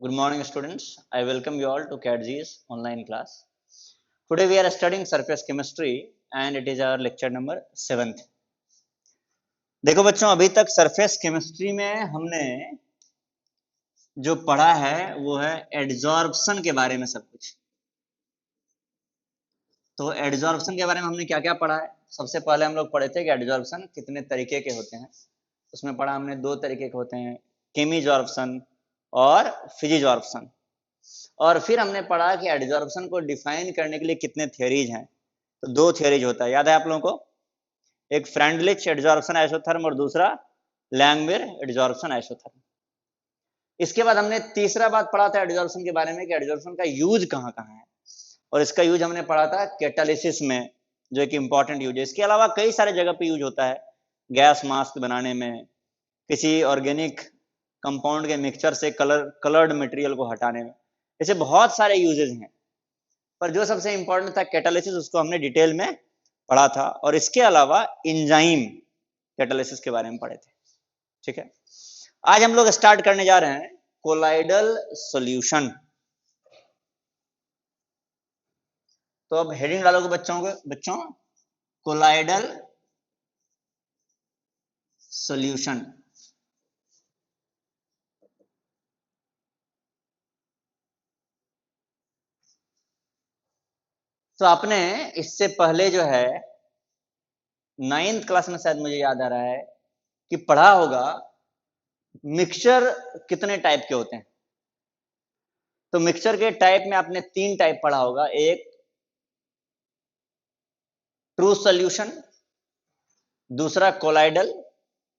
Good morning, students. I welcome you all to CATG's online class. Today we are studying surface chemistry and it is our lecture number 7th. देखो बच्चों, अभी तक surface chemistry में हमने जो पढ़ा है वो है एडजॉर्प्शन के बारे में सब कुछ। तो एडजॉर्प्शन के बारे में हमने क्या क्या पढ़ा है? सबसे पहले हम लोग पढ़े थे कि एडजॉर्प्शन कितने तरीके के होते हैं। उसमें पढ़ा हमने 2 तरीके के होते हैं, केमीजॉर्प्शन और फिजिजॉर्प्शन। और फिर हमने पढ़ा कि एडजॉर्प्शन को डिफाइन करने के लिए कितने थियरीज हैं। तो 2 थियरीज होता है, याद है आप लोगों को? एक फ्रेंडलिच एडजॉर्प्शन आइसोथर्म और दूसरा लैंगमिर एडजॉर्प्शन आइसोथर्म। इसके बाद हमने तीसरा बात पढ़ा था एडजॉर्प्शन के बारे में कि एडजॉर्प्शन का यूज कहाँ कहाँ है, और इसका यूज हमने पढ़ा था कैटालिसिस में, जो एक इंपॉर्टेंट यूज है। इसके अलावा कई सारे जगह पे यूज होता है, गैस मास्क बनाने में, किसी ऑर्गेनिक कंपाउंड के मिक्सचर से कलर्ड मटेरियल को हटाने में, ऐसे बहुत सारे यूजेस हैं। पर जो सबसे इंपॉर्टेंट था कैटालिसिस, उसको हमने डिटेल में पढ़ा था। और इसके अलावा एंजाइम कैटालिसिस के बारे में पढ़े थे। ठीक है, आज हम लोग स्टार्ट करने जा रहे हैं कोलाइडल सॉल्यूशन। तो अब हेडिंग डालोगे बच्चों कोलाइडल सॉल्यूशन। तो आपने इससे पहले जो है 9th क्लास में, शायद मुझे याद आ रहा है, कि पढ़ा होगा मिक्सचर कितने टाइप के होते हैं। तो मिक्सचर के टाइप में आपने 3 टाइप पढ़ा होगा, एक ट्रू सॉल्यूशन, दूसरा कोलाइडल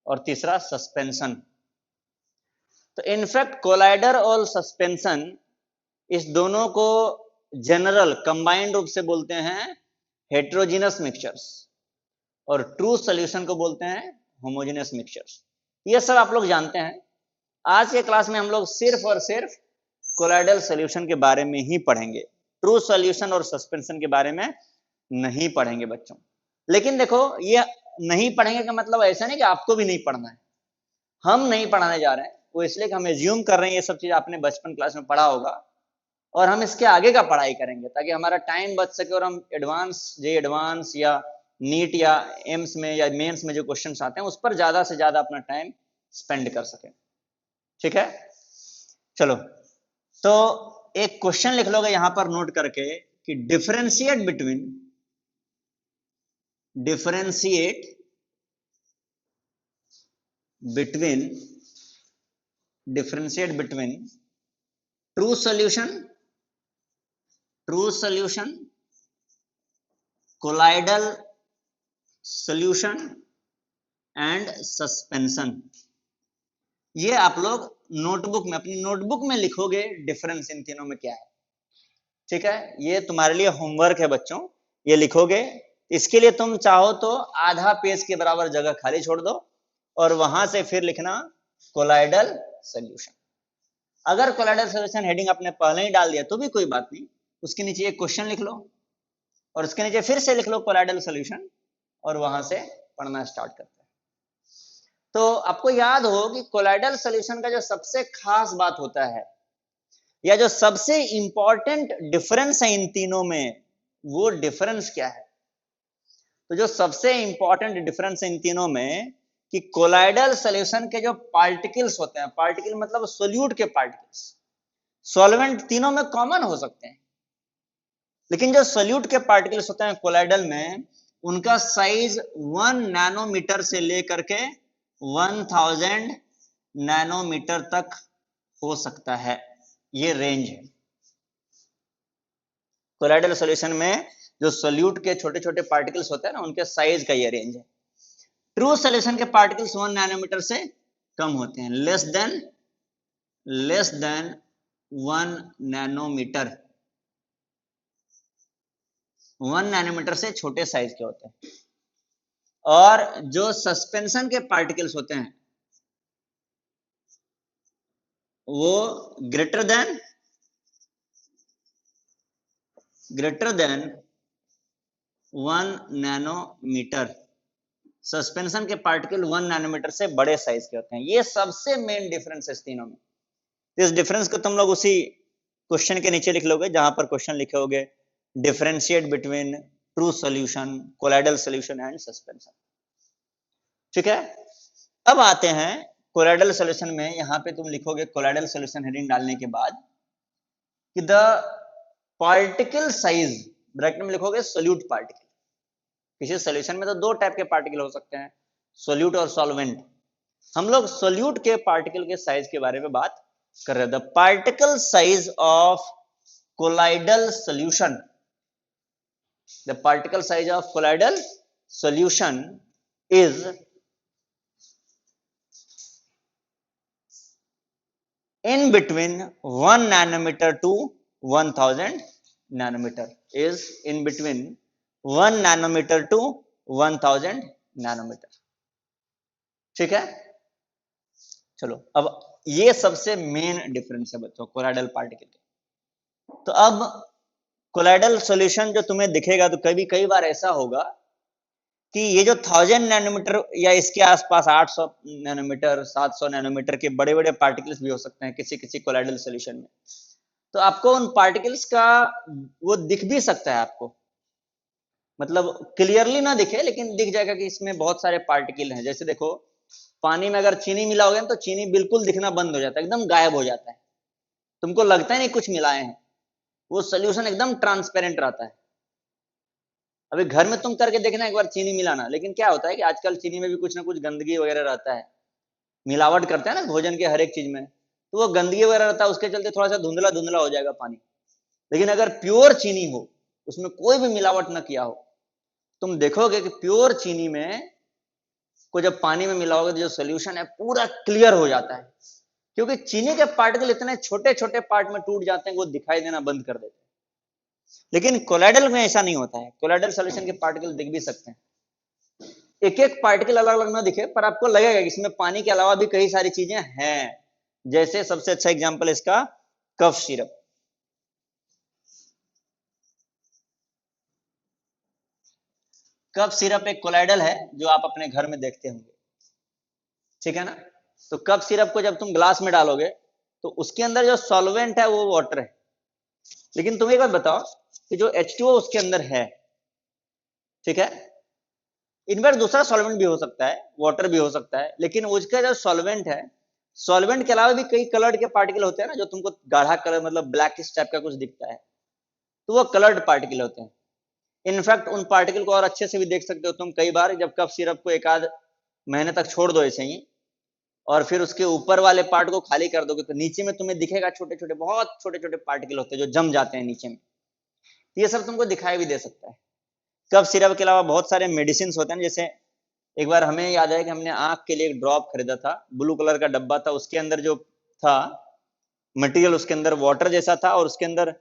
और तीसरा सस्पेंशन। तो इनफैक्ट कोलाइडल और सस्पेंशन, इस दोनों को जनरल कंबाइंड रूप से बोलते हैं हेट्रोजीनस मिक्सचर्स, और ट्रू सॉल्यूशन को बोलते हैं होमोजेनस मिक्सचर्स। ये सब आप लोग जानते हैं। आज के क्लास में हम लोग सिर्फ और सिर्फ कोलाइडल सॉल्यूशन के बारे में ही पढ़ेंगे। ट्रू सॉल्यूशन और सस्पेंशन के बारे में नहीं पढ़ेंगे बच्चों। लेकिन देखो, ये नहीं पढ़ेंगे का मतलब ऐसा नहीं कि आपको भी नहीं पढ़ना है। हम नहीं पढ़ाने जा रहे हैं, वो इसलिए कि हम एज्यूम कर रहे हैं ये सब चीज आपने बचपन क्लास में पढ़ा होगा, और हम इसके आगे का पढ़ाई करेंगे ताकि हमारा टाइम बच सके और हम एडवांस या नीट या एम्स में या मेंस में जो क्वेश्चंस आते हैं उस पर ज्यादा से ज्यादा अपना टाइम स्पेंड कर सके। ठीक है, चलो। तो एक क्वेश्चन लिख लोगे यहां पर नोट करके कि differentiate between true solution, colloidal solution and suspension. ये आप लोग अपनी नोटबुक में लिखोगे डिफरेंस इन तीनों में क्या है। ठीक है, ये तुम्हारे लिए होमवर्क है बच्चों, ये लिखोगे। इसके लिए तुम चाहो तो आधा पेज के बराबर जगह खाली छोड़ दो और वहां से फिर लिखना कोलाइडल सॉल्यूशन। अगर कोलाइडल सॉल्यूशन हेडिंग आपने पहले ही डाल दिया तो भी कोई बात नहीं, उसके नीचे एक क्वेश्चन लिख लो और उसके नीचे फिर से लिख लो कोलाइडल सॉल्यूशन, और वहां से पढ़ना स्टार्ट करते हैं। तो आपको याद हो कि कोलाइडल सॉल्यूशन का जो सबसे खास बात होता है, या जो सबसे इंपॉर्टेंट डिफरेंस है इन तीनों में, वो डिफरेंस क्या है? तो जो सबसे इंपॉर्टेंट डिफरेंस है इन तीनों में कि कोलाइडल सॉल्यूशन के जो पार्टिकल्स होते हैं, पार्टिकल मतलब सोल्यूट के पार्टिकल्स, सॉल्वेंट तीनों में कॉमन हो सकते हैं, लेकिन जो सोल्यूट के पार्टिकल्स होते हैं कोलाइडल में, उनका साइज 1 नैनोमीटर से लेकर के 1000 नैनोमीटर तक हो सकता है। ये रेंज है कोलाइडल सॉल्यूशन में। जो सोल्यूट के छोटे छोटे पार्टिकल्स होते हैं ना, उनके साइज का ये रेंज है। ट्रू सॉल्यूशन के पार्टिकल्स 1 नैनोमीटर से कम होते हैं, लेस देन 1 नैनोमीटर। 1 नैनोमीटर से छोटे साइज के होते हैं। और जो सस्पेंशन के पार्टिकल्स होते हैं वो ग्रेटर देन 1 नैनोमीटर। सस्पेंशन के पार्टिकल 1 नैनोमीटर से बड़े साइज के होते हैं। ये सबसे मेन डिफरेंस है तीनों में। इस डिफरेंस को तुम लोग उसी क्वेश्चन के नीचे लिख लोगे जहां पर क्वेश्चन लिखे होगे differentiate between true solution, colloidal solution and suspension. ठीक है, अब आते हैं कोलाइडल सॉल्यूशन में। यहां पे तुम लिखोगे कोलाइडल सॉल्यूशन हेडिंग डालने के बाद कि द पार्टिकल साइज, ब्रैकेट में लिखोगे सोल्यूट पार्टिकल। किसी सॉल्यूशन में तो दो टाइप के पार्टिकल हो सकते हैं, सोल्यूट और सॉल्वेंट। हम लोग सोल्यूट के पार्टिकल के साइज के बारे में बात कर रहे हैं। The particle size of colloidal solution, the particle size of colloidal solution is in between 1 nanometer to 1000 nanometer, is in between 1 nanometer to 1000 nanometer। ठीक है, चलो अब ये सबसे मेन डिफरेंस है बच्चों कोलाइडल पार्टिकल के। तो अब कोलाइडल सॉल्यूशन जो तुम्हें दिखेगा तो कई बार ऐसा होगा कि ये जो 1000 नैनोमीटर या इसके आसपास 800 नैनोमीटर 700 नैनोमीटर के बड़े बड़े पार्टिकल्स भी हो सकते हैं किसी किसी कोलाइडल सॉल्यूशन में। तो आपको उन पार्टिकल्स का वो दिख भी सकता है आपको, मतलब क्लियरली ना दिखे लेकिन दिख जाएगा कि इसमें बहुत सारे पार्टिकल हैं। जैसे देखो पानी में अगर चीनी मिला होगा तो चीनी बिल्कुल दिखना बंद हो जाता है, एकदम गायब हो जाता है, तुमको लगता ही नहीं कुछ मिलाए हैं, वो सोल्यूशन एकदम ट्रांसपेरेंट रहता है। अभी घर में तुम करके देखना एक बार चीनी मिलाना, लेकिन क्या होता है कि आजकल चीनी में भी कुछ ना कुछ गंदगी वगैरह रहता है, मिलावट करते हैं ना भोजन के हर एक चीज में, तो वो गंदगी वगैरह रहता है, उसके चलते थोड़ा सा धुंधला धुंधला हो जाएगा पानी। लेकिन अगर प्योर चीनी हो, उसमें कोई भी मिलावट ना किया हो, तुम देखोगे कि प्योर चीनी में को जब पानी में मिलाओगे तो जो सोल्यूशन है पूरा क्लियर हो जाता है, क्योंकि चीनी के पार्टिकल इतने छोटे छोटे पार्ट में टूट जाते हैं वो दिखाई देना बंद कर देते हैं। लेकिन कोलाइडल में ऐसा नहीं होता है, कोलाइडल सॉल्यूशन के पार्टिकल दिख भी सकते हैं, एक एक पार्टिकल अलग अलग ना दिखे पर आपको लगेगा कि इसमें पानी के अलावा भी कई सारी चीजें हैं। जैसे सबसे अच्छा एग्जांपल इसका कफ सिरप। कफ सिरप एक कोलाइडल है जो आप अपने घर में देखते होंगे, ठीक है ना। तो कफ सिरप को जब तुम ग्लास में डालोगे तो उसके अंदर जो सॉल्वेंट है वो वाटर है, लेकिन तुम एक बात बताओ कि जो H2O उसके अंदर है, ठीक है, इनफैक्ट दूसरा सॉल्वेंट भी हो सकता है, वाटर भी हो सकता है, लेकिन उसका जो सॉल्वेंट है, सॉल्वेंट के अलावा भी कई कलर्ड के पार्टिकल होते हैं ना, जो तुमको गाढ़ा कलर मतलब ब्लैक टाइप का कुछ दिखता है, तो वो कलर्ड पार्टिकल होते हैं। इनफैक्ट उन पार्टिकल को और अच्छे से भी देख सकते हो तुम कई बार जब कफ सिरप को एक आध महीने तक छोड़ दो ऐसे ही, और फिर उसके ऊपर वाले पार्ट को खाली कर दोगे तो नीचे में तुम्हें दिखेगा छोटे छोटे बहुत छोटे छोटे पार्टिकल होते हैं जो जम जाते हैं नीचे में। ये सब तुमको दिखाई भी दे सकता है। कफ सिरप के अलावा बहुत सारे मेडिसिन होते हैं, जैसे एक बार हमें याद है कि हमने आंख के लिए एक ड्रॉप खरीदा था, ब्लू कलर का डब्बा था, उसके अंदर जो था मटेरियल उसके अंदर वाटर जैसा था और उसके अंदर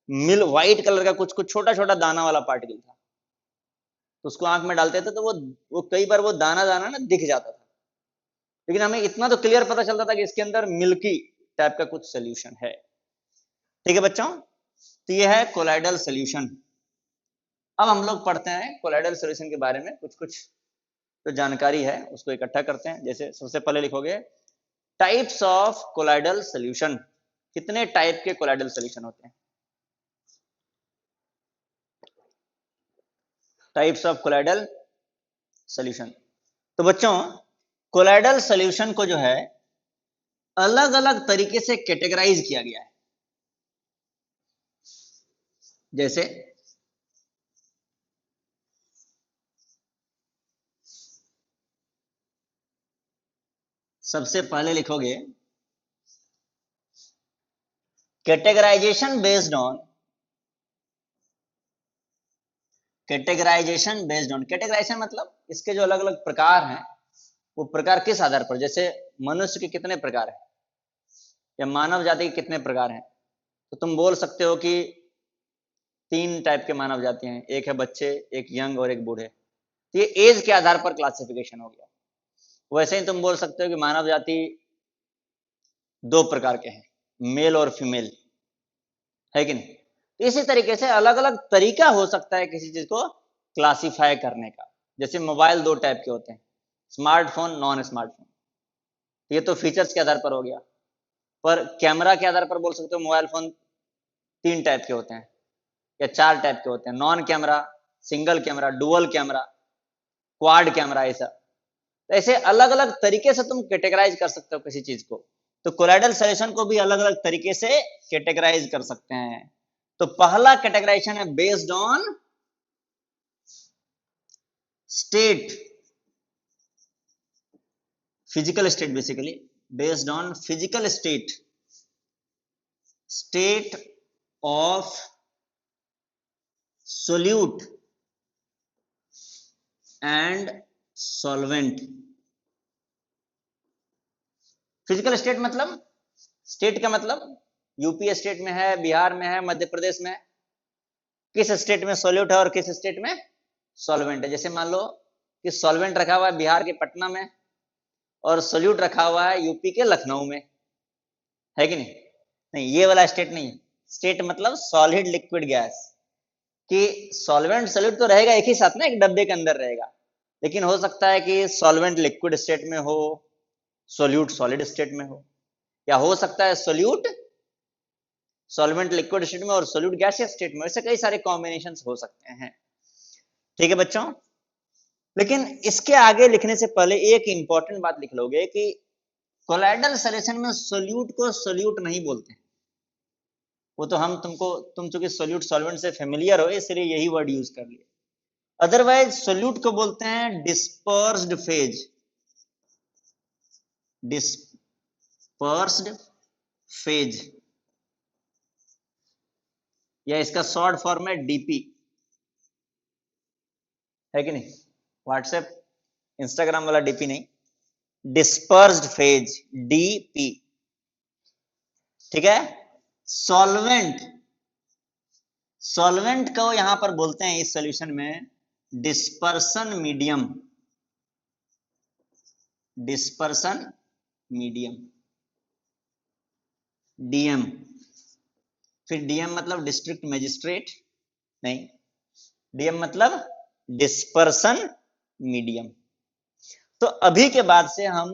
मिल व्हाइट कलर का कुछ कुछ छोटा छोटा दाना वाला पार्टिकल था, तो उसको आंख में डालते थे तो वो कई बार वो दाना दाना ना दिख जाता था, लेकिन हमें इतना तो क्लियर पता चलता था कि इसके अंदर मिल्की टाइप का कुछ सोल्यूशन है। ठीक है बच्चों, तो ये है कोलाइडल सोल्यूशन। अब हम लोग पढ़ते हैं कोलाइडल सोल्यूशन के बारे में, कुछ कुछ जो जानकारी है उसको इकट्ठा करते हैं। जैसे सबसे पहले लिखोगे टाइप्स ऑफ कोलाइडल सोल्यूशन, कितने टाइप के कोलाइडल सोल्यूशन होते हैं। टाइप्स ऑफ कोलाइडल सोल्यूशन, तो बच्चों कोलाइडल सोल्यूशन को जो है अलग अलग तरीके से कैटेगराइज किया गया है। जैसे सबसे पहले लिखोगे categorization based on, categorization based on, categorization मतलब इसके जो अलग अलग प्रकार हैं वो प्रकार किस आधार पर, जैसे मनुष्य के कितने प्रकार हैं या मानव जाति के कितने प्रकार हैं, तो तुम बोल सकते हो कि 3 टाइप के मानव जाति हैं, एक है बच्चे, एक यंग और एक बूढ़े। तो ये एज के आधार पर क्लासिफिकेशन हो गया। वैसे ही तुम बोल सकते हो कि मानव जाति 2 प्रकार के हैं, मेल और फीमेल, है कि नहीं। तो इसी तरीके से अलग अलग तरीका हो सकता है किसी चीज को क्लासिफाई करने का। जैसे मोबाइल 2 टाइप के होते हैं, स्मार्टफोन, नॉन स्मार्टफोन, ये तो फीचर्स के आधार पर हो गया। पर कैमरा के आधार पर बोल सकते हो मोबाइल फोन 3 टाइप के होते हैं या 4 टाइप के होते हैं, non camera, single camera, dual camera, quad camera, ऐसा। ऐसे अलग अलग तरीके से तुम कैटेगराइज कर सकते हो किसी चीज को। तो कोलाइडल सॉल्यूशन को भी अलग अलग तरीके से कैटेगराइज कर सकते हैं। तो पहला कैटेगराइजेशन है based on state, physical state, basically based on physical state, state of solute and solvent. Physical state मतलब, स्टेट का मतलब यूपी स्टेट में है, बिहार में है, मध्य प्रदेश में है, किस स्टेट में सोल्यूट है और किस स्टेट में सॉल्वेंट है। जैसे मान लो कि सॉल्वेंट रखा हुआ है बिहार के पटना में और सोल्यूट रखा हुआ है यूपी के लखनऊ में, है कि नहीं? नहीं, ये वाला स्टेट नहीं। स्टेट मतलब सॉलिड लिक्विड गैस, कि सॉल्वेंट सोल्यूट तो रहेगा एक ही साथ ना, एक डब्बे के अंदर रहेगा, लेकिन हो सकता है कि सॉल्वेंट लिक्विड स्टेट में हो, सोल्यूट सॉलिड स्टेट में हो, या हो सकता है सोल्यूट सॉल्वेंट लिक्विड स्टेट में और सोल्यूट गैसियस स्टेट में। ऐसे कई सारे कॉम्बिनेशंस हो सकते हैं। ठीक है बच्चों, लेकिन इसके आगे लिखने से पहले एक इंपॉर्टेंट बात लिख लोगे कि कोलाइडल सॉल्यूशन में सोल्यूट को सोल्यूट नहीं बोलते। वो तो तुम चूंकि सोल्यूट सॉल्वेंट से फेमिलियर हो इसलिए यही वर्ड यूज कर लिए। अदरवाइज सोल्यूट को बोलते हैं डिस्पर्स्ड फेज, डिस्पर्स्ड फेज, या इसका शॉर्ट फॉर्म है डीपी, है कि नहीं? व्हाट्सएप इंस्टाग्राम वाला डीपी नहीं, डिस्पर्स्ड फेज, डीपी। ठीक है। सॉल्वेंट, सॉल्वेंट को यहां पर बोलते हैं इस सॉल्यूशन में dispersion medium, dispersion medium, DM. फिर डीएम मतलब डिस्ट्रिक्ट मजिस्ट्रेट नहीं, डीएम मतलब डिस्पर्सन मीडियम। तो अभी के बाद से हम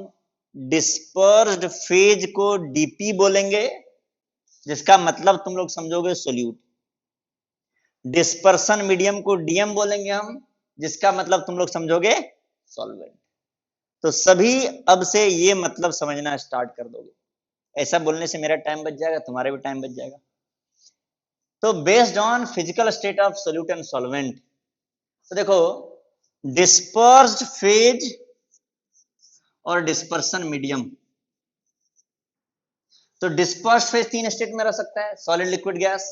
डिस्पर्स्ड फेज को डीपी बोलेंगे, जिसका मतलब तुम लोग समझोगे सोल्यूट। डिस्पर्सन मीडियम को डीएम बोलेंगे हम, जिसका मतलब तुम लोग समझोगे सॉल्वेंट। तो सभी अब से ये मतलब समझना स्टार्ट कर दोगे। ऐसा बोलने से मेरा टाइम बच जाएगा, तुम्हारा भी टाइम बच जाएगा। तो based on physical state of solute and solvent, तो देखो डिस्पर्स्ड फेज और डिस्पर्सन मीडियम। तो डिस्पर्स्ड फेज 3 स्टेट में रह सकता है, सॉलिड लिक्विड गैस,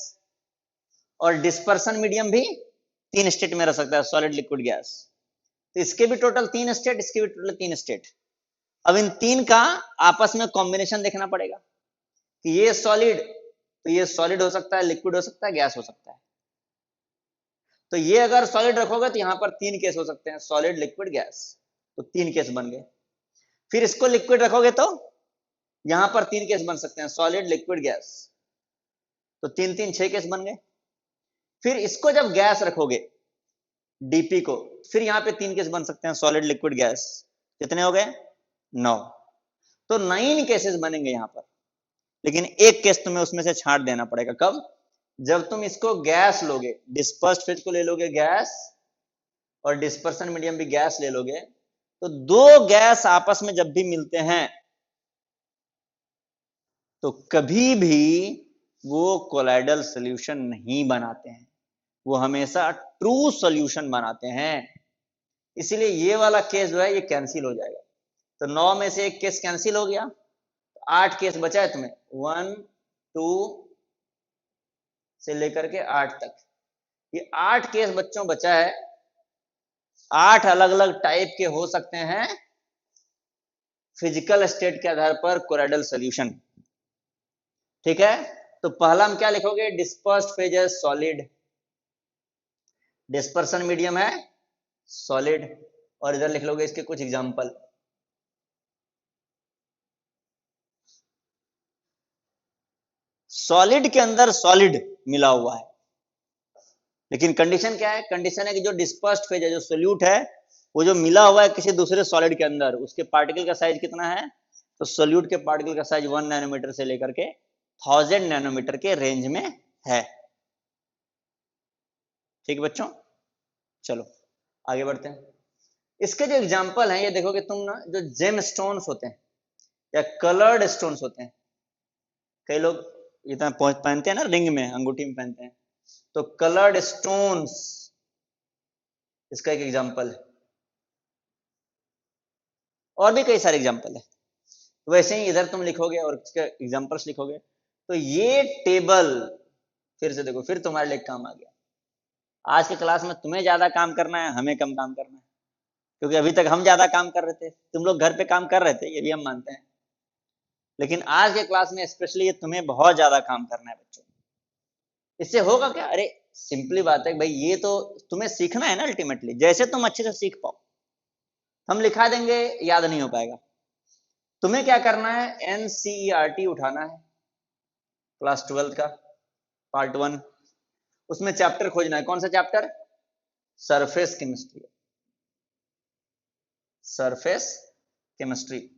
और डिस्पर्सन मीडियम भी 3 स्टेट में रह सकता है, सॉलिड लिक्विड गैस। तो इसके भी टोटल 3 स्टेट, इसके भी टोटल 3 स्टेट। अब इन 3 का आपस में कॉम्बिनेशन देखना पड़ेगा कि ये सॉलिड, तो ये सॉलिड हो सकता है, लिक्विड हो सकता है, गैस हो सकता है। तो ये अगर सॉलिड रखोगे तो यहां पर 3 केस हो सकते हैं, सॉलिड लिक्विड गैस, तो 3 केस बन गए। फिर इसको लिक्विड रखोगे तो यहां पर 3 केस बन सकते हैं, सॉलिड लिक्विड गैस, तो 3 3 6 केस बन गए। फिर इसको जब गैस रखोगे डीपी को, फिर यहां पे 3 केस बन सकते हैं, सॉलिड लिक्विड गैस, कितने हो गए? 9। तो 9 केसेस बनेंगे यहां पर। लेकिन एक केस तुम्हें उसमें से छांट देना पड़ेगा, कब? जब तुम इसको गैस लोगे, डिस्पर्स्ड फेज को ले लोगे गैस, और डिस्पर्सन मीडियम भी गैस ले लोगे, तो 2 गैस आपस में जब भी मिलते हैं तो कभी भी वो कोलाइडल सॉल्यूशन नहीं बनाते हैं, वो हमेशा ट्रू सॉल्यूशन बनाते हैं। इसीलिए ये वाला केस जो है ये कैंसिल हो जाएगा। तो 9 में से एक केस कैंसिल हो गया, 8 केस बचा है तुम्हें, 1 2 से लेकर के 8 तक। ये 8 केस बच्चों बचा है। 8 अलग अलग टाइप के हो सकते हैं फिजिकल स्टेट के आधार पर कोलाइडल सॉल्यूशन। ठीक है। तो पहला हम क्या लिखोगे? डिस्पर्स्ड फेज है सॉलिड, डिस्पर्सन मीडियम है सॉलिड, और इधर लिख लोगे इसके कुछ एग्जांपल। सॉलिड के अंदर सॉलिड मिला हुआ है, लेकिन कंडीशन क्या है? कंडीशन है कि जो डिस्पर्स्ड फेज है, जो सोल्यूट है, वो जो मिला हुआ है किसी दूसरे सॉलिड के अंदर, उसके पार्टिकल का साइज कितना है? तो सोल्यूट के पार्टिकल का साइज 1 नैनोमीटर से लेकर के 1000 नैनोमीटर के रेंज में है। ठीक है बच्चों, चलो आगे बढ़ते हैं। इसके जो एग्जाम्पल हैं ये देखोगे तुम ना, जो जेम स्टोन्स होते हैं या कलर्ड स्टोन्स होते हैं, कई लोग इतना पहनते हैं ना, रिंग में अंगूठी में पहनते हैं, तो कलर्ड स्टोन्स इसका एक एग्जाम्पल है। और भी कई सारे एग्जाम्पल है। वैसे ही इधर तुम लिखोगे और इसके एग्जाम्पल्स लिखोगे, तो ये टेबल फिर से देखो, फिर तुम्हारे लिए काम आ गया। आज के क्लास में तुम्हें ज्यादा काम करना है, हमें कम काम करना है, क्योंकि अभी तक हम ज्यादा काम कर रहे थे, तुम लोग घर पे काम कर रहे थे, ये भी हम मानते हैं, लेकिन आज के क्लास में स्पेशली ये तुम्हें बहुत ज्यादा काम करना है बच्चों। इससे होगा क्या? अरे सिंपली बात है भाई, ये तो तुम्हें सीखना है ना अल्टीमेटली, जैसे तुम अच्छे से सीख पाओ। हम लिखा देंगे, याद नहीं हो पाएगा। तुम्हें क्या करना है, NCERT उठाना है, क्लास 12 का पार्ट 1, उसमें चैप्टर खोजना है। कौन सा chapter? Surface chemistry. Surface chemistry.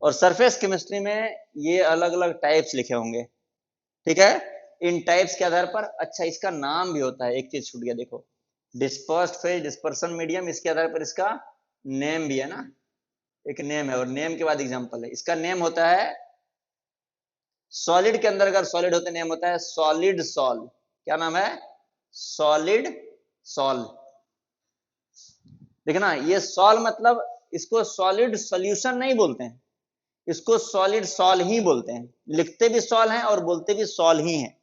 और सरफेस केमिस्ट्री में ये अलग अलग टाइप्स लिखे होंगे, ठीक है। इन टाइप्स के आधार पर, अच्छा इसका नाम भी होता है, एक चीज छूट गया देखो, डिस्पर्स्ड फेज, डिस्पर्सन मीडियम, इसके आधार पर इसका नेम भी है ना, एक नेम है, और नेम के बाद एग्जांपल है। इसका नेम होता है, सॉलिड के अंदर अगर सॉलिड होते नेम होता है सॉलिड सॉल। क्या नाम है? Solid sol. देखना, ये सॉल मतलब इसको सॉलिड सॉल्यूशन नहीं बोलते हैं, इसको सॉलिड सॉल ही बोलते हैं। लिखते भी सॉल हैं और बोलते भी सॉल ही हैं,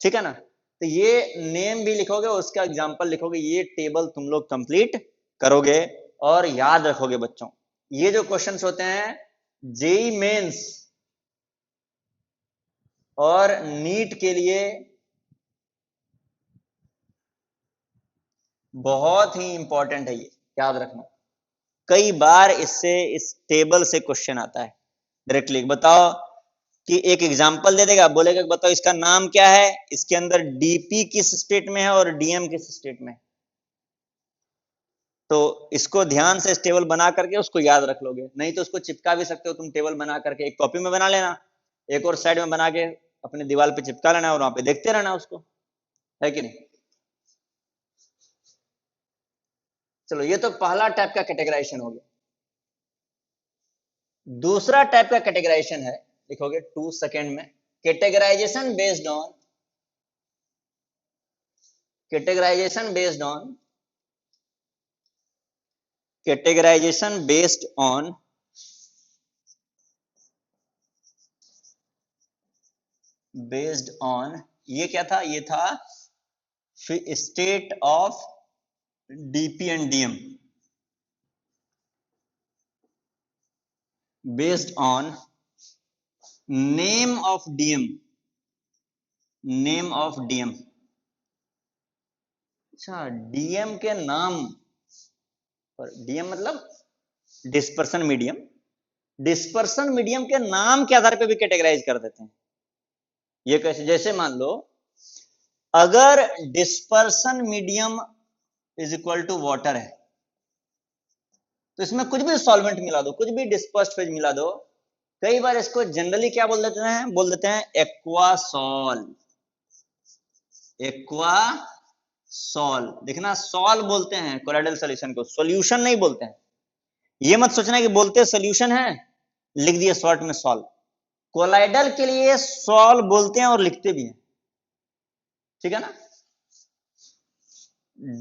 ठीक है ना। तो ये नेम भी लिखोगे, उसका एग्जांपल लिखोगे, ये टेबल तुम लोग कंप्लीट करोगे और याद रखोगे बच्चों। ये जो क्वेश्चंस होते हैं जेईई मेंस और नीट के लिए बहुत ही इंपॉर्टेंट है, ये याद रखना। कई बार इससे, इस टेबल से क्वेश्चन आता है डायरेक्टली। बताओ कि एक एग्जांपल दे देगा, बोलेगा बताओ इसका नाम क्या है, इसके अंदर डीपी किस स्टेट में है और डीएम किस स्टेट में है। तो इसको ध्यान से इस टेबल बना करके उसको याद रख लोगे, नहीं तो उसको चिपका भी सकते हो तुम टेबल बना करके, एक कॉपी में बना लेना, एक और साइड में बना के अपने दीवार पे चिपका लेना और वहां पे देखते रहना उसको, है कि नहीं। चलो, ये तो पहला टाइप का कैटेगराइजेशन हो गया। दूसरा टाइप का कैटेगराइजेशन है, लिखोगे 2 सेकेंड में, categorization based on, categorization based on, categorization based on based on, ये क्या था? ये था state of DP and DM, based on name of DM, name of DM. अच्छा, डीएम के नाम पर, डीएम मतलब डिस्पर्सन मीडियम, डिस्पर्सन मीडियम के नाम के आधार पे भी कैटेगराइज कर देते हैं। ये कैसे? जैसे मान लो, अगर dispersion medium is equal to water है, तो इसमें कुछ भी सॉल्वेंट मिला दो, कुछ भी डिस्पर्स्ड फेज मिला दो, कई बार इसको जनरली क्या बोल देते हैं? बोल देते हैं एक्वासॉल। एक्वासॉल, देखना, सॉल बोलते हैं कोलाइडल सॉल्यूशन को, सॉल्यूशन नहीं बोलते हैं। ये मत सोचना कि बोलते सॉल्यूशन है, लिख दिए शॉर्ट में सॉल। कोलाइडल के लिए सॉल बोलते हैं और लिखते भी हैं, ठीक है ना।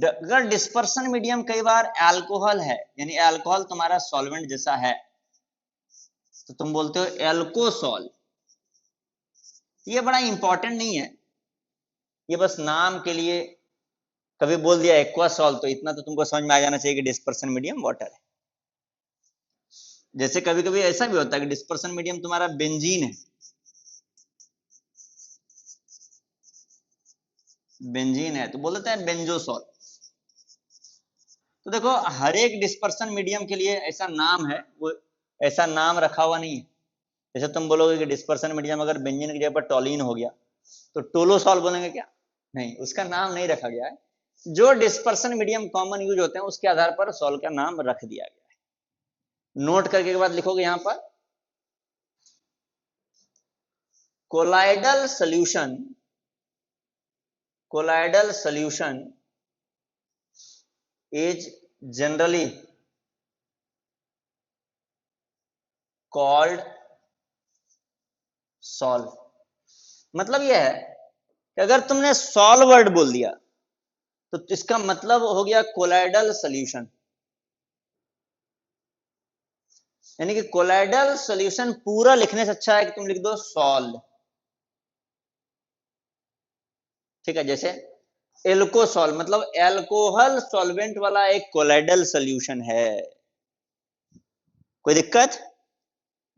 अगर डिस्पर्सन मीडियम कई बार अल्कोहल है, यानी अल्कोहल तुम्हारा सॉल्वेंट जैसा है, तो तुम बोलते हो एल्कोसॉल। ये बड़ा इंपॉर्टेंट नहीं है, ये बस नाम के लिए कभी बोल दिया एक्वासॉल, तो इतना तो तुमको समझ में आ जाना चाहिए कि डिस्पर्सन मीडियम वाटर है। जैसे कभी कभी ऐसा भी होता है कि डिस्पर्सन मीडियम तुम्हारा बेंजीन है, बेंजीन है, तो बोल देते हैं बेंजोसॉल। तो देखो, हर एक डिस्पर्सन मीडियम के लिए ऐसा नाम है, वो ऐसा नाम रखा हुआ नहीं है। जैसे तुम बोलोगे कि डिस्पर्सन मीडियम अगर बेंजीन की जगह पर टोलिन हो गया, तो टोलोसॉल बोलेंगे क्या? नहीं, उसका नाम नहीं रखा गया है। जो डिस्पर्सन मीडियम कॉमन यूज होते हैं उसके आधार पर सॉल का नाम रख दिया गया है। नोट करके के बाद लिखोगे यहां पर colloidal solution, colloidal solution is generally called solve. मतलब यह है कि अगर तुमने सॉल्व वर्ड बोल दिया तो इसका मतलब हो गया कोलाइडल सॉल्यूशन, यानी कि कोलाइडल सॉल्यूशन पूरा लिखने से अच्छा है कि तुम लिख दो सॉल्व। ठीक है, जैसे एल्कोसॉल मतलब एल्कोहल सॉल्वेंट वाला एक कोलाइडल सॉल्यूशन है। कोई दिक्कत?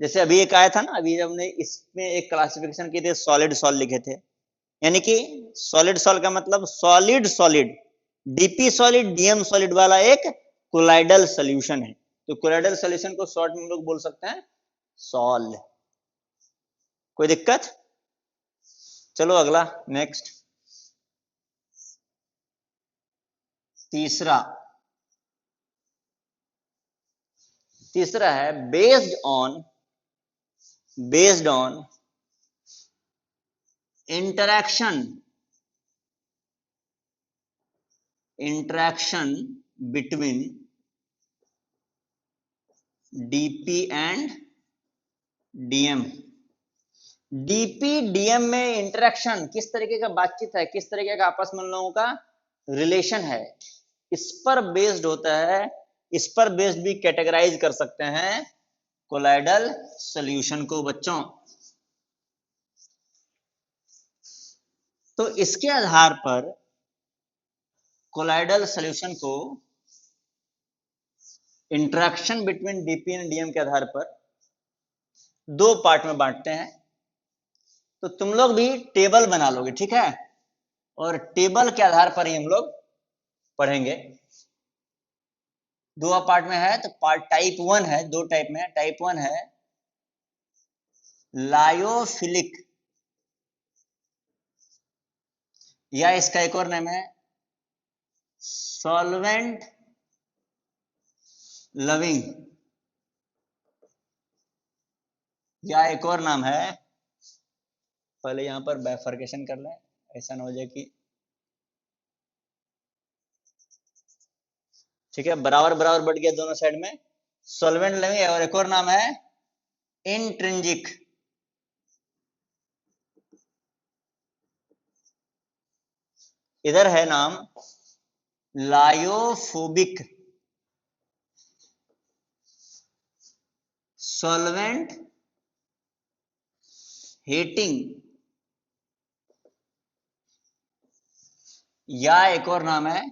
जैसे अभी एक आया था ना, अभी हमने इसमें एक क्लासिफिकेशन की थी, सॉलिड सॉल लिखे थे, यानी कि सॉलिड सॉल का मतलब solid solid, DP solid DM solid वाला एक कोलाइडल सॉल्यूशन है। तो कोलाइडल सॉल्यूशन को शॉर्ट में हम लोग बोल सकते हैं सॉल। कोई दिक्कत? चलो अगला, नेक्स्ट, तीसरा है based on interaction between DP and DM. DP DM में इंटरेक्शन किस तरीके का बातचीत है, किस तरीके का आपस में उन लोगों का रिलेशन है, इस पर बेस्ड होता है। इस पर बेस्ड भी कैटेगराइज कर सकते हैं कोलाइडल सॉल्यूशन को बच्चों। तो इसके आधार पर कोलाइडल सॉल्यूशन को interaction between DP and DM के आधार पर दो पार्ट में बांटते हैं। तो तुम लोग भी टेबल बना लोगे, ठीक है, और टेबल के आधार पर ही हम लोग पढ़ेंगे। दो पार्ट में है, तो पार्ट टाइप 1 है, दो टाइप में है। टाइप 1 है लायोफिलिक, या इसका एक और नाम है सॉल्वेंट लविंग, या एक और नाम है, पहले यहां पर बाइफरकेशन कर लें, ऐसा ना हो जाए कि, ठीक है, बराबर बराबर बढ़ गया दोनों साइड में, सॉल्वेंट लविंग। और एक और नाम है इंट्रिंजिक, इधर है नाम लायोफोबिक, सॉल्वेंट हेटिंग, या एक और नाम है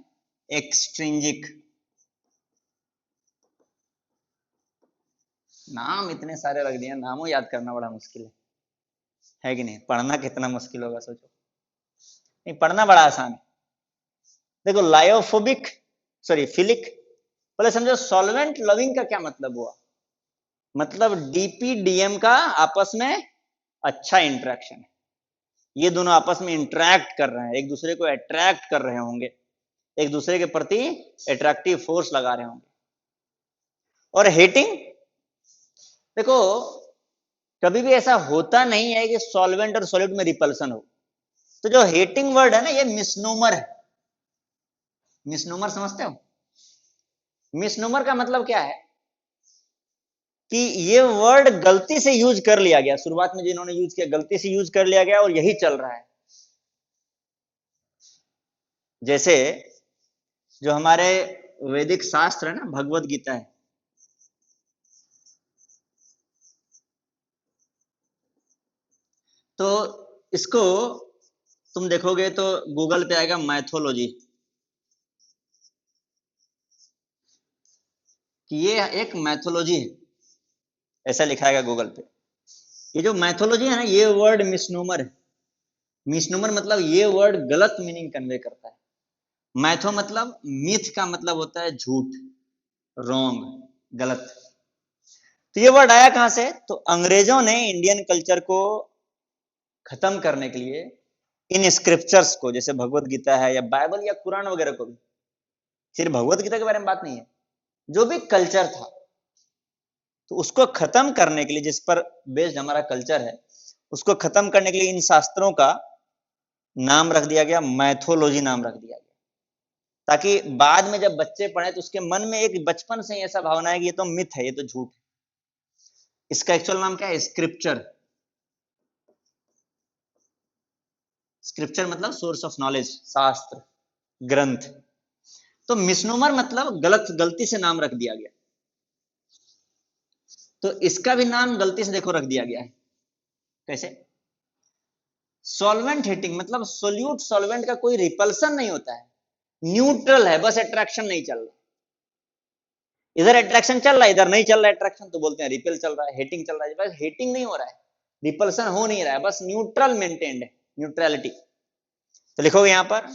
एक्सट्रिंजिक। नाम इतने सारे रख दिए, नामों याद करना बड़ा मुश्किल है कि नहीं? पढ़ना कितना मुश्किल होगा सोचो। नहीं, पढ़ना बड़ा आसान है। देखो लायोफोबिक, सॉरी फिलिक, पहले समझो सॉल्वेंट लविंग का क्या मतलब हुआ। मतलब डीपी डीएम का आपस में अच्छा इंटरेक्शन है, ये दोनों आपस में इंटरेक्ट कर रहे हैं, एक दूसरे को अट्रैक्ट कर रहे होंगे, एक दूसरे के प्रति अट्रैक्टिव फोर्स लगा रहे होंगे। और हेटिंग, देखो कभी भी ऐसा होता नहीं है कि सॉल्वेंट और सॉलिड में रिपल्सन हो। तो जो हेटिंग वर्ड है ना, ये मिसनोमर है। मिसनोमर समझते हो? मिसनोमर का मतलब क्या है कि ये वर्ड गलती से यूज कर लिया गया, शुरुआत में जिन्होंने यूज किया गलती से यूज कर लिया गया और यही चल रहा है। जैसे जो हमारे वैदिक शास्त्र है ना, भगवत गीता है, तो इसको तुम देखोगे तो गूगल पे आएगा मैथोलॉजी, कि ये एक मैथोलॉजी है, ऐसा लिखा है गूगल पे। ये जो मैथोलॉजी है ना, ये वर्ड मिसनोमर है। मिसनोमर मतलब ये वर्ड गलत मीनिंग कन्वे करता है। मैथो मतलब मिथ का मतलब होता है झूठ, रॉन्ग, गलत। तो ये वर्ड आया कहां से? तो अंग्रेजों ने इंडियन कल्चर को खत्म करने के लिए इन स्क्रिप्चर्स को, जैसे भगवत गीता है या बाइबल या कुरान वगैरह को भी, सिर्फ भगवत गीता के बारे में बात नहीं है, जो भी कल्चर था तो उसको खत्म करने के लिए, जिस पर बेस्ड हमारा कल्चर है, उसको खत्म करने के लिए इन शास्त्रों का नाम रख दिया गया, मैथोलॉजी नाम रख दिया गया, ताकि बाद में जब बच्चे पढ़े तो उसके मन में एक बचपन से ही ऐसा भावना है कि ये तो मिथ है, ये तो झूठ है। इसका एक्चुअल नाम क्या है? स्क्रिप्चर। स्क्रिप्चर मतलब सोर्स ऑफ नॉलेज, शास्त्र, ग्रंथ। तो मिसनोमर मतलब गलती से नाम रख दिया गया, तो इसका भी नाम गलती से देखो रख दिया गया है। कैसे? सॉल्वेंट हीटिंग मतलब सोल्यूट सॉल्वेंट का कोई रिपल्सन नहीं होता है, न्यूट्रल है, बस अट्रैक्शन नहीं चल रहा, इधर अट्रैक्शन चल रहा है, इधर नहीं चल रहा है अट्रैक्शन, तो बोलते हैं रिपेल चल रहा है, हीटिंग चल रहा है। बस हीटिंग नहीं हो रहा है, रिपल्सन हो नहीं रहा है, बस न्यूट्रल मेंटेन्ड है, न्यूट्रलिटी। तो लिखोगे यहां पर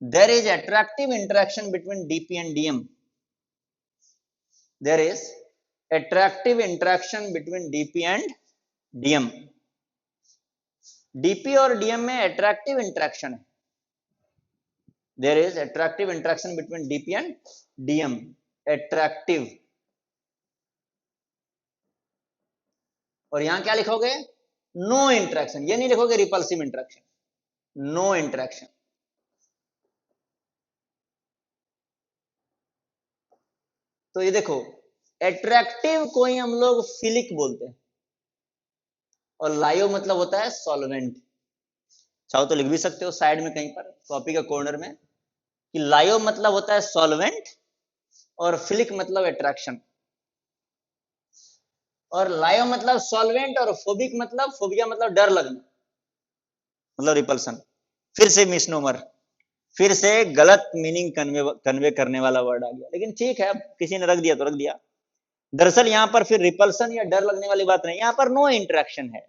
there is attractive interaction between dp and dm, there is attractive interaction between dp and dm, dp और dm में attractive interaction है, there is attractive interaction between dp and dm, attractive। और यहां क्या लिखोगे? नो इंटरेक्शन, ये नहीं लिखोगे रिपल्सिव इंटरेक्शन, नो इंटरेक्शन। तो ये देखो, एट्रैक्टिव को ही हम लोग फिलिक बोलते हैं, और लायो मतलब होता है सॉल्वेंट। चाहो तो लिख भी सकते हो साइड में कहीं पर कॉपी के कॉर्नर में कि लायो मतलब होता है सॉल्वेंट और फिलिक मतलब अट्रैक्शन, और लायो मतलब सॉल्वेंट और फोबिक मतलब, फोबिया मतलब डर लगना, मतलब रिपल्सन। फिर से मिसनोमर, फिर से गलत मीनिंग कन्वे करने वाला वर्ड आ गया, लेकिन ठीक है, अब किसी ने रख दिया तो रख दिया। दरअसल यहां पर फिर रिपल्सन या डर लगने वाली बात नहीं, यहां पर नो इंटरेक्शन है,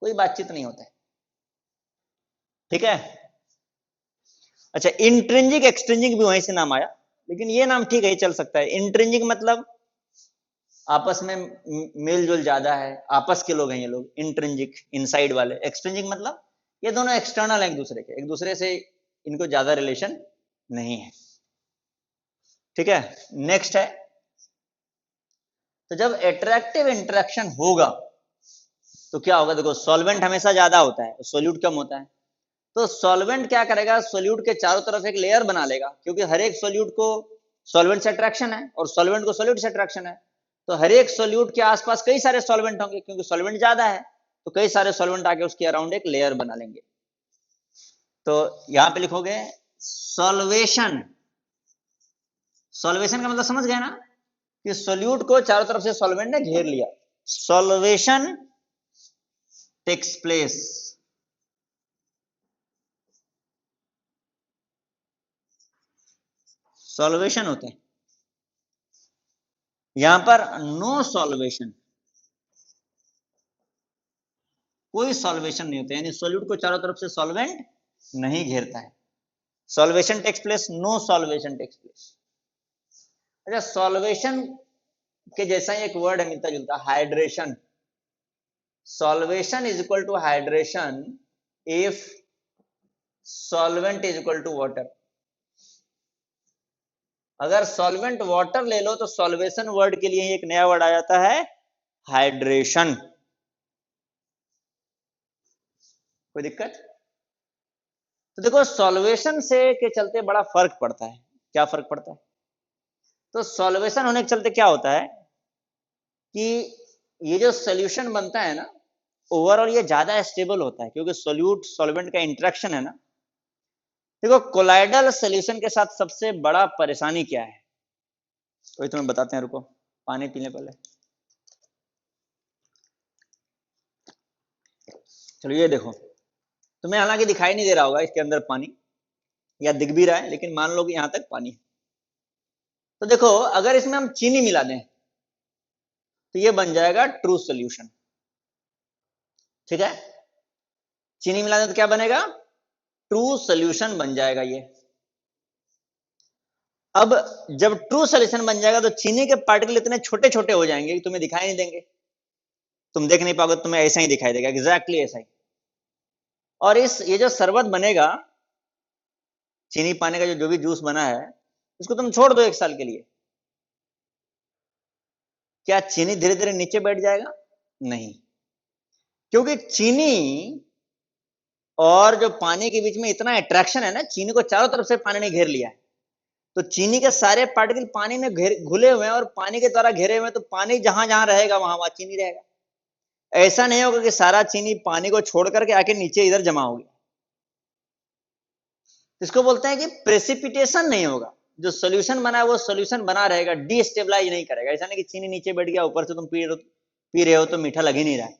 कोई बातचीत नहीं होता है। ठीक है? अच्छा, इंट्रिंजिक एक्सट्रिंजिक भी वहीं से नाम आया, लेकिन ये नाम ठीक है, ये चल सकता है। इंट्रिंजिक मतलब आपस में मेल जोल ज्यादा है, आपस के लोग हैं ये लोग, इंट्रिंजिक इनसाइड वाले। एक्सट्रिंजिक मतलब ये दोनों एक्सटर्नल है एक दूसरे के, एक दूसरे से इनको ज्यादा रिलेशन नहीं है। ठीक है, नेक्स्ट है, तो जब अट्रैक्टिव इंटरेक्शन होगा तो क्या होगा? देखो, सॉल्वेंट हमेशा ज्यादा होता है, सोल्यूट कम होता है, तो सॉल्वेंट क्या करेगा? सोल्यूट के चारों तरफ एक लेयर बना लेगा, क्योंकि हर एक सोल्यूट को सॉल्वेंट से अट्रैक्शन है और सॉल्वेंट को सोल्यूट से अट्रैक्शन है, तो हर एक सोल्यूट के आसपास कई सारे सॉल्वेंट होंगे, क्योंकि सॉल्वेंट ज्यादा है, तो कई सारे सॉल्वेंट आके उसके अराउंड एक लेयर बना लेंगे। तो यहां पे लिखोगे सॉल्वेशन। सॉल्वेशन का मतलब समझ गए ना, कि सोल्यूट को चारों तरफ से सॉल्वेंट ने घेर लिया, सॉल्वेशन टेक्स प्लेस। सॉल्वेशन होते हैं, यहां पर नो सॉल्वेशन, कोई सॉल्वेशन नहीं होता, यानी सोल्यूट को चारों तरफ से सॉल्वेंट नहीं घेरता है। Solvation takes place, no solvation takes place. अच्छा, सॉल्वेशन के जैसा ही एक वर्ड है मिलता जुलता, hydration. Solvation is equal to hydration if solvent is equal to water. अगर सॉल्वेंट वाटर ले लो तो सॉल्वेशन वर्ड के लिए एक नया वर्ड आ जाता है, हाइड्रेशन। कोई दिक्कत? तो देखो, सॉल्वेशन से के चलते बड़ा फर्क पड़ता है। क्या फर्क पड़ता है? तो सॉल्वेशन होने के चलते क्या होता है कि ये जो सोल्यूशन बनता है ना, ओवरऑल ये ज्यादा स्टेबल होता है, क्योंकि सोल्यूट सॉल्वेंट का इंटरेक्शन है ना। देखो, कोलाइडल सोल्यूशन के साथ सबसे बड़ा परेशानी क्या है, वही तुम्हें बताते हैं, रुको पानी पीने पहले। चलो ये देखो, तुम्हें हालांकि दिखाई नहीं दे रहा होगा इसके अंदर पानी, या दिख भी रहा है, लेकिन मान लो कि यहां तक पानी है। तो देखो, अगर इसमें हम चीनी मिला दें तो ये बन जाएगा ट्रू सोल्यूशन। ठीक है, चीनी मिला दें तो क्या बनेगा? ट्रू सोल्यूशन बन जाएगा ये। अब जब ट्रू सोल्यूशन बन जाएगा तो चीनी के पार्टिकल इतने छोटे छोटे हो जाएंगे कि तुम्हें दिखाई नहीं देंगे, तुम देख नहीं पाओगे, तुम्हें ऐसा ही दिखाई देगा, एग्जैक्टली ऐसा ही। और ये जो शरबत बनेगा, चीनी पानी का जो भी जूस बना है, इसको तुम छोड़ दो 1 साल के लिए, क्या चीनी धीरे धीरे नीचे बैठ जाएगा? नहीं, क्योंकि चीनी और जो पानी के बीच में इतना अट्रैक्शन है ना, चीनी को चारों तरफ से पानी ने घेर लिया है, तो चीनी के सारे पार्टिकल पानी में घुले हुए हैं और पानी के द्वारा घेरे हुए हैं, तो पानी जहां जहां रहेगा वहां वहां चीनी रहेगा। ऐसा नहीं होगा कि सारा चीनी पानी को छोड़ करके आके नीचे इधर जमा हो गया। इसको बोलते हैं कि प्रेसिपिटेशन नहीं होगा, जो सोल्यूशन बना है वो सोल्यूशन बना रहेगा, डीस्टेबलाइज नहीं करेगा। ऐसा नहीं कि चीनी नीचे बैठ गया, ऊपर से तुम पी रहे हो तो मीठा लग ही नहीं रहा है।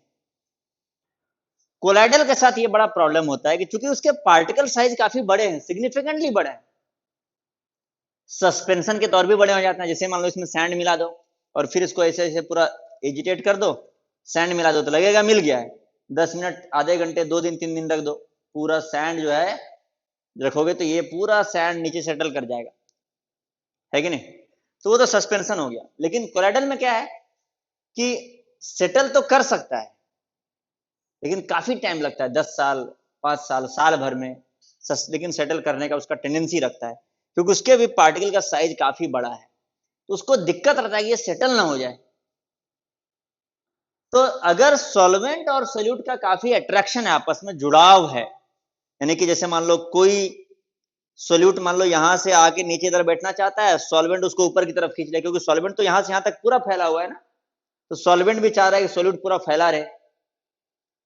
कोलाइडल के साथ ये बड़ा प्रॉब्लम होता है कि चूंकि उसके पार्टिकल साइज काफी बड़े हैं, सिग्निफिकेंटली बड़े हैं, सस्पेंशन के तौर भी बड़े हो जाते हैं। जैसे मान लो इसमें सैंड मिला दो और फिर इसको ऐसे ऐसे पूरा एजिटेट कर दो, सैंड मिला दो तो लगेगा मिल गया है। 10 मिनट, आधे घंटे, 2 दिन 3 दिन रख दो, पूरा सैंड जो है रखोगे तो ये पूरा सैंड नीचे सेटल कर जाएगा, है कि नहीं? तो वो तो सस्पेंशन हो गया। लेकिन कोलाइडल में क्या है कि सेटल तो कर सकता है, लेकिन काफी टाइम लगता है, 10 साल, 5 साल, साल भर में, लेकिन सेटल करने का उसका टेंडेंसी रखता है, क्योंकि उसके भी पार्टिकल का साइज काफी बड़ा है, तो उसको दिक्कत रहता है कि ये सेटल ना हो जाए। तो अगर सॉल्वेंट और सोल्यूट का काफी अट्रैक्शन है, आपस में जुड़ाव है, यानी कि जैसे मान लो कोई सोल्यूट मान लो यहां से आके नीचे इधर बैठना चाहता है, सॉल्वेंट उसको ऊपर की तरफ खींच ले, क्योंकि सॉल्वेंट तो यहां से यहां तक पूरा फैला हुआ है ना, तो सॉल्वेंट भी चाह रहा है कि सोल्यूट पूरा फैला रहे,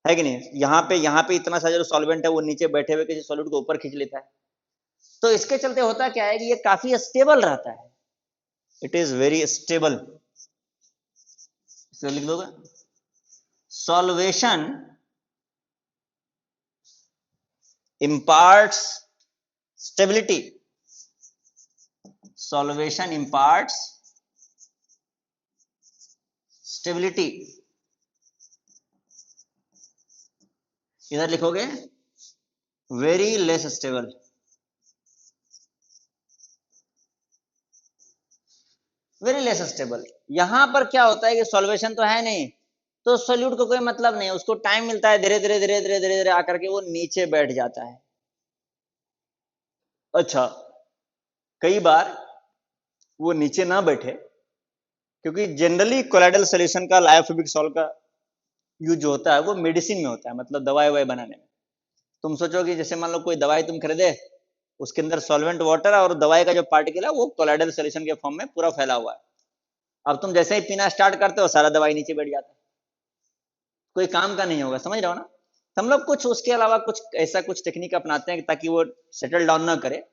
है कि नहीं? यहाँ पे इतना सा जो सॉल्वेंट है वो नीचे बैठे हुए किसी सोल्यूट को ऊपर खींच लेता है। तो इसके चलते होता क्या है कि ये काफी स्टेबल रहता है, इट इज वेरी स्टेबल। लिख दोगे, solvation imparts stability, solution imparts stability। इधर लिखोगे very less stable, very less stable. यहां पर क्या होता है कि सॉल्वेशन तो है नहीं, तो सोल्यूट को कोई मतलब नहीं, उसको टाइम मिलता है, धीरे धीरे धीरे धीरे धीरे धीरे आकर के वो नीचे बैठ जाता है। अच्छा, कई बार वो नीचे ना बैठे, क्योंकि जनरली कोलाइडल सॉल्यूशन का, लायोफिलिक सॉल्ट का यूज जो होता है वो मेडिसिन में होता है, मतलब दवाई ववाई बनाने में। तुम सोचो कि जैसे मान लो कोई दवाई तुम खरीदे, उसके अंदर सॉल्वेंट वाटर है और दवाई का जो पार्टिकल है वो कोलाइडल सॉल्यूशन के फॉर्म में पूरा फैला हुआ है। अब तुम जैसे ही पीना स्टार्ट करते हो सारा दवाई नीचे बैठ जाता है, कोई काम का नहीं होगा, समझ रहे हो ना? हम लोग कुछ उसके अलावा कुछ ऐसा कुछ टेक्निक अपनाते हैं ताकि वो सेटल डाउन ना करे,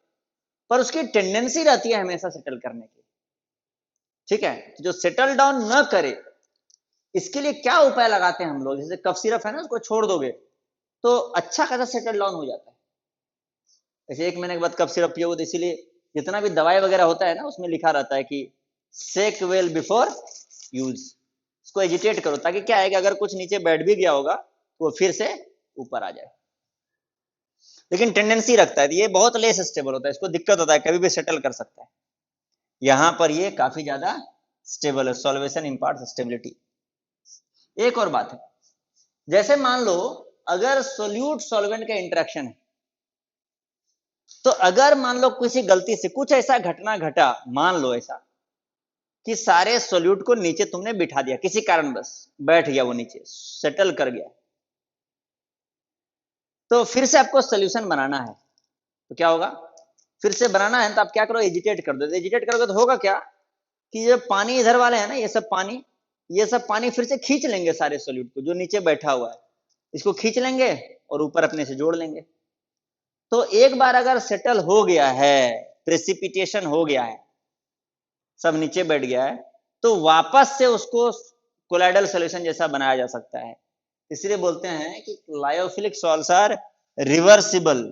पर उसकी टेंडेंसी रहती है हमेशा सेटल करने की, ठीक है? जो सेटल डाउन न करे इसके लिए क्या उपाय लगाते हैं हम लोग, जैसे कफ सिरप है ना, उसको छोड़ दोगे तो अच्छा खासा सेटल डाउन हो जाता है। ऐसे 1 महीने के बाद कफ सिरप पियोगे, तो इसीलिए जितना भी दवाई वगैरह होता है ना उसमें लिखा रहता है कि सेक वेल बिफोर यूज, इसको एजिटेट करो, ताकि क्या है कि अगर कुछ नीचे बैठ भी गया होगा तो वो फिर से ऊपर आ जाए। लेकिन टेंडेंसी रखता है, ये बहुत लेस स्टेबल होता है, इसको दिक्कत होता है, कभी भी सेटल कर सकता है। यहां पर ये काफी ज्यादा स्टेबल है, सॉल्वेशन इंपार्ट्स स्टेबिलिटी। एक और बात है, जैसे मान लो अगर सोल्यूट सॉल्वेंट का इंटरेक्शन है, तो अगर मान लो किसी गलती से कुछ ऐसा घटना घटा, मान लो ऐसा कि सारे सोल्यूट को नीचे तुमने बिठा दिया, किसी कारणवश बैठ गया, वो नीचे सेटल कर गया, तो फिर से आपको सोल्यूशन बनाना है, तो क्या होगा? फिर से बनाना है तो आप क्या करो, एजिटेट कर दो। एजिटेट करोगे तो होगा क्या कि ये पानी इधर वाले है ना, ये सब पानी फिर से खींच लेंगे सारे सोल्यूट को, जो नीचे बैठा हुआ है इसको खींच लेंगे और ऊपर अपने से जोड़ लेंगे। तो एक बार अगर सेटल हो गया है, प्रेसिपिटेशन हो गया है, सब नीचे बैठ गया है, तो वापस से उसको कोलाइडल सॉल्यूशन जैसा बनाया जा सकता है। इसलिए बोलते हैं कि lyophilic salts are reversible.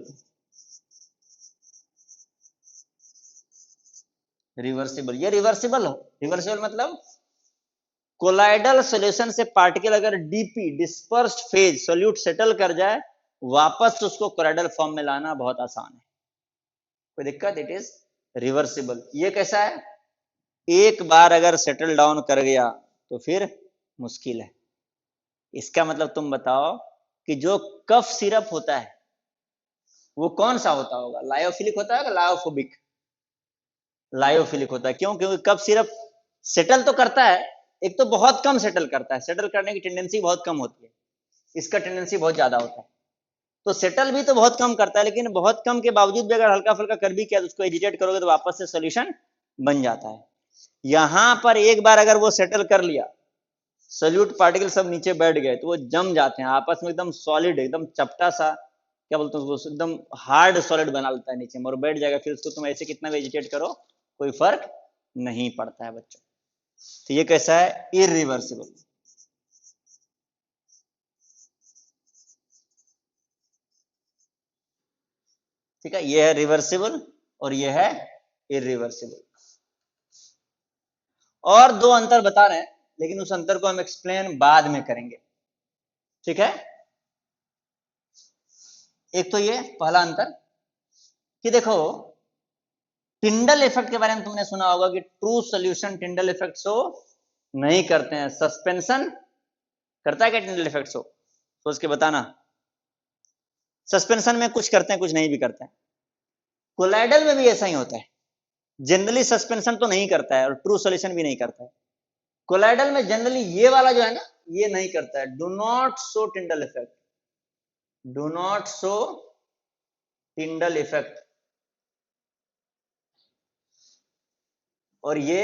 Reversible, ये रिवर्सिबल हो, रिवर्सिबल मतलब कोलाइडल सॉल्यूशन से पार्टिकल अगर DP, dispersed phase solute settle कर जाए, वापस उसको कोलाइडल फॉर्म में लाना बहुत आसान है, कोई दिक्कत, इट इज रिवर्सिबल। ये कैसा है? एक बार अगर सेटल डाउन कर गया तो फिर मुश्किल है। इसका मतलब तुम बताओ कि जो कफ सिरप होता है वो कौन सा होता होगा? लायोफिलिक होता है, लायोफोबिक? लायोफिलिक होता है। क्यों? क्योंकि कफ सिरप सेटल तो करता है, एक तो बहुत कम सेटल करता है, सेटल करने की टेंडेंसी बहुत कम होती है, इसका टेंडेंसी बहुत ज्यादा होता है। तो सेटल भी तो बहुत कम करता है, लेकिन बहुत कम के बावजूद भी अगर हल्का फुल्का कर भी किया तो उसको एजिटेट करोगे तो वापस से सोल्यूशन बन जाता है। यहां पर एक बार अगर वो सेटल कर लिया, सोल्यूट पार्टिकल सब नीचे बैठ गए, तो वो जम जाते हैं आपस में, एकदम सॉलिड, एकदम चपटा सा, क्या बोलते हैं उसको, एकदम हार्ड सॉलिड बना लेता है नीचे में और बैठ जाएगा। फिर उसको तुम ऐसे कितना भी एजिटेट करो कोई फर्क नहीं पड़ता है बच्चों। तो ये कैसा है, इरिवर्सिबल। ठीक है, ये है रिवर्सिबल और ये है इरिवर्सिबल। और दो अंतर बता रहे हैं, लेकिन उस अंतर को हम एक्सप्लेन बाद में करेंगे। ठीक है, एक तो ये पहला अंतर कि देखो, टिंडल इफेक्ट के बारे में तुमने सुना होगा कि true solution Tyndall effect show नहीं करते हैं, सस्पेंशन करता है क्या टिंडल इफेक्ट शो? सोच के बताना। सस्पेंशन में कुछ करते हैं, कुछ नहीं भी करते हैं। कोलाइडल में भी ऐसा ही होता है, जनरली सस्पेंशन तो नहीं करता है और ट्रू सॉल्यूशन भी नहीं करता है। कोलाइडल में जनरली ये वाला जो है ना, ये नहीं करता है, do not show Tyndall effect, do not show Tyndall effect. और ये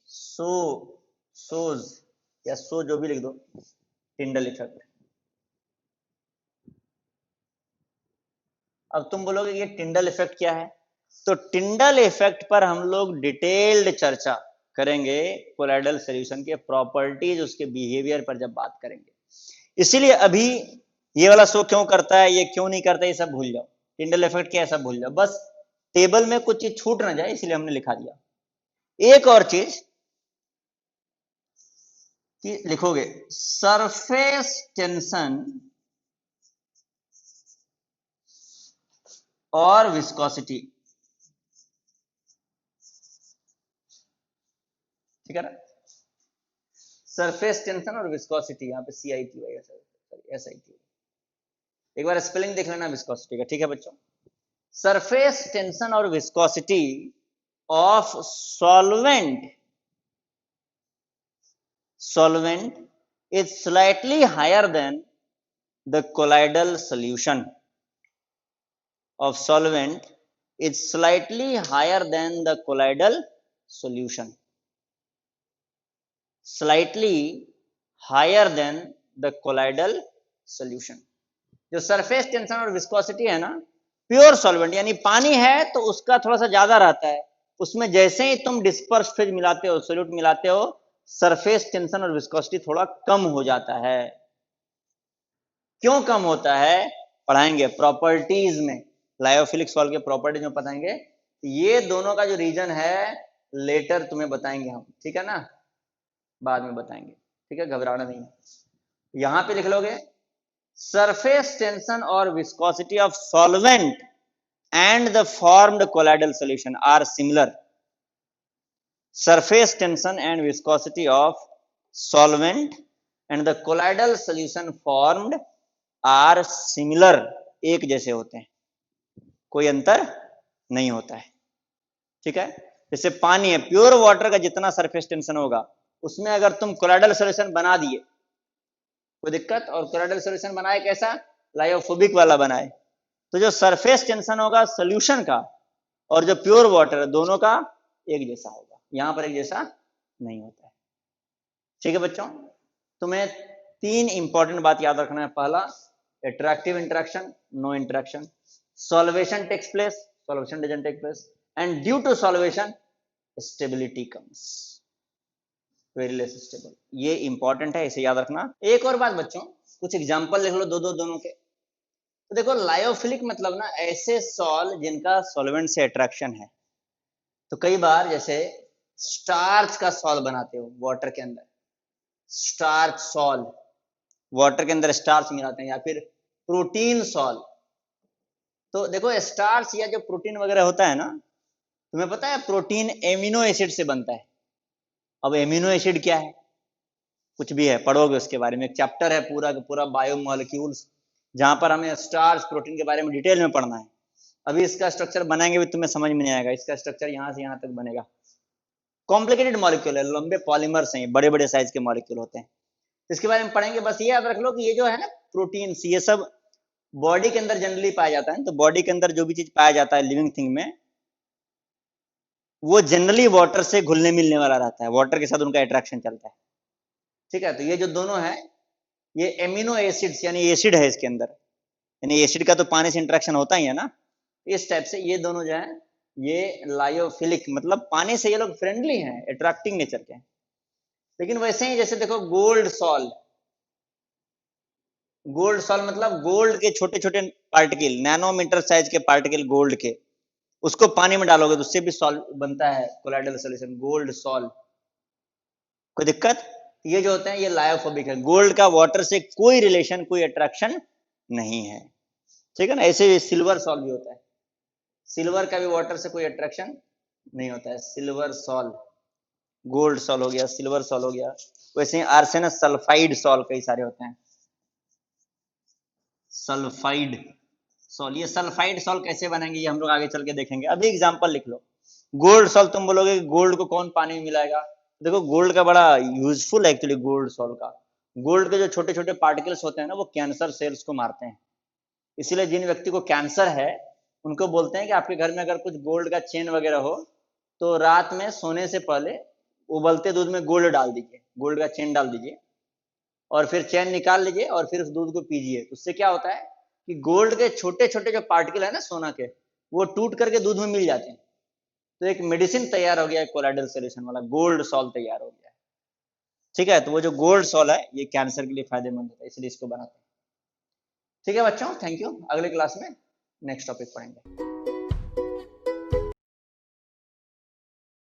सोज या सो जो भी लिख दो, टिंडल इफेक्ट। अब तुम बोलोगे ये टिंडल इफेक्ट क्या है? तो टिंडल इफेक्ट पर हम लोग डिटेल्ड चर्चा करेंगे कोलाइडल सॉल्यूशन के प्रॉपर्टीज, उसके बिहेवियर पर जब बात करेंगे। इसीलिए अभी ये वाला शो क्यों करता है, ये क्यों नहीं करता, ये सब भूल जाओ। टिंडल इफेक्ट क्या है सब भूल जाओ, बस टेबल में कुछ चीज छूट ना जाए इसलिए हमने लिखा दिया। एक और चीज कि लिखोगे सरफेस टेंशन और विस्कोसिटी। ठीक है ना, सरफेस टेंशन और विस्कोसिटी, यहाँ पे CIT SIT। एक बार स्पेलिंग देख लेना विस्कोसिटी का। ठीक है बच्चों, सरफेस टेंशन और viscosity of solvent is slightly higher than the colloidal solution of solvent is slightly higher than the colloidal solution, slightly higher than the colloidal solution। जो surface tension और viscosity है ना, pure solvent यानी पानी है तो उसका थोड़ा सा ज्यादा रहता है, उसमें जैसे ही तुम डिस्पर्स फेज मिलाते हो, सोल्यूट मिलाते हो, सरफेस टेंशन और विस्कोसिटी थोड़ा कम हो जाता है। क्यों कम होता है पढ़ाएंगे प्रॉपर्टीज में, लायोफिलिक सॉल्ट के प्रॉपर्टीज में बताएंगे। ये दोनों का जो रीजन है लेटर तुम्हें बताएंगे हम, ठीक है ना, बाद में बताएंगे। ठीक है, घबराना नहीं। यहां पे लिख लोगे सरफेस टेंशन और viscosity of solvent and the formed colloidal solution are similar. Surface tension and viscosity of solvent and the colloidal solution formed are similar, एक जैसे होते हैं, कोई अंतर नहीं होता है। ठीक है, जैसे पानी है, प्योर वाटर का जितना सरफेस टेंशन होगा उसमें अगर तुम कोलाइडल सॉल्यूशन बना दिए कोई दिक्कत, और कोलाइडल सॉल्यूशन बनाए कैसा, लायोफोबिक वाला बनाए, तो जो सरफेस टेंशन होगा सॉल्यूशन का और जो प्योर वाटर है दोनों का एक जैसा होगा, यहां पर एक जैसा नहीं होता है। ठीक है बच्चों, तुम्हें तीन इंपॉर्टेंट बात याद रखना है। पहला, attractive interaction, no interaction, solvation takes place, solution doesn't take place, and due to solvation stability comes, very less stable। ये इंपॉर्टेंट है, इसे याद रखना। एक और बात बच्चों, कुछ एग्जांपल लिख लो दोनों के। तो देखो लायोफिलिक मतलब ना ऐसे सॉल्व जिनका सॉल्वेंट से अट्रैक्शन है। तो कई बार जैसे स्टार्च का सॉल्व बनाते हो वाटर के अंदर, स्टार्च सॉल्व, वाटर के अंदर स्टार्च मिलाते हैं, या फिर प्रोटीन सॉल्व। तो देखो स्टार्च या जो प्रोटीन वगैरह होता है ना, तुम्हें पता है प्रोटीन एमिनो एसिड से बनता है। अब एमिनो एसिड क्या है, कुछ भी है, पढ़ोगे उसके बारे में, एक चैप्टर है पूरा पूरा बायोमोलिक्यूल्स, जहां पर हमें स्टार्च प्रोटीन के बारे में डिटेल में पढ़ना है। अभी इसका स्ट्रक्चर बनाएंगे भी तुम्हें समझ में नहीं आएगा, इसका स्ट्रक्चर यहां से यहां तक बनेगा। कॉम्प्लिकेटेड मॉलिक्यूल है, लंबे पॉलीमर्स हैं, बड़े बड़े साइज के मॉलिक्यूल होते हैं। इसके बारे में पढ़ेंगे। बस ये याद रख लो कि ये जो है ना प्रोटीन्स, ये सब बॉडी के अंदर जनरली पाया जाता है। तो बॉडी के अंदर जो भी चीज पाया जाता है लिविंग थिंग में, वो जनरली वाटर से घुलने मिलने वाला रहता है, वाटर के साथ उनका अट्रैक्शन चलता है। ठीक है, तो ये जो दोनों है ये एमिनो एसिड्स यानी एसिड है इसके अंदर, यानी एसिड का तो पानी से इंटरेक्शन होता ही है ना, इस टाइप से ये दोनों जो है ये लायोफिलिक, मतलब पानी से ये लोग फ्रेंडली हैं, अट्रैक्टिंग नेचर के हैं। लेकिन वैसे ही जैसे देखो गोल्ड सॉल, गोल्ड सॉल मतलब गोल्ड के छोटे छोटे पार्टिकल, नैनोमीटर साइज के पार्टिकल गोल्ड के, उसको पानी में डालोगे तो उससे भी सॉल्व बनता है कोलाइडल सॉल्यूशन, गोल्ड सॉल्व। कोई दिक्कत? ये जो होते हैं ये लायोफोबिक है, गोल्ड का वाटर से कोई रिलेशन, कोई अट्रैक्शन नहीं है। ठीक है ना। ऐसे सिल्वर सॉल्व भी होता है, सिल्वर का भी वाटर से कोई अट्रैक्शन नहीं होता है, सिल्वर सॉल्व। गोल्ड सॉल्व हो गया, सिल्वर सॉल्व हो गया। वैसे ही आर्सेनस सल्फाइड सॉल्व कई सारे होते हैं, सल्फाइड सॉल्व। ये सल्फाइड सॉल्व कैसे बनेंगे ये हम लोग आगे चल के देखेंगे। अभी एग्जांपल लिख लो। गोल्ड सॉल्व, तुम बोलोगे गोल्ड को कौन पानी में मिलाएगा? देखो गोल्ड का बड़ा यूजफुल है एक्चुअली गोल्ड सॉल्व का। गोल्ड के जो छोटे छोटे पार्टिकल्स होते हैं ना वो कैंसर सेल्स को मारते हैं। इसीलिए जिन व्यक्ति को कैंसर है उनको बोलते हैं कि आपके घर में अगर कुछ गोल्ड का चेन वगैरह हो तो रात में सोने से पहले उबलते दूध में गोल्ड डाल दीजिए, गोल्ड का चेन डाल दीजिए और फिर चेन निकाल लीजिए और फिर उस दूध को पीजिए। उससे क्या होता है कि गोल्ड के छोटे छोटे जो पार्टिकल है ना सोना के, वो टूट करके दूध में मिल जाते हैं। तो एक मेडिसिन तैयार हो गया, कोलाइडल सॉल्यूशन वाला गोल्ड सॉल्व तैयार हो गया। ठीक है, तो वो जो गोल्ड सॉल्व है ये कैंसर के लिए फायदेमंद होता है, इसलिए इसको बनाते हैं। ठीक है बच्चों, थैंक यू। अगले क्लास में नेक्स्ट टॉपिक पढ़ेंगे।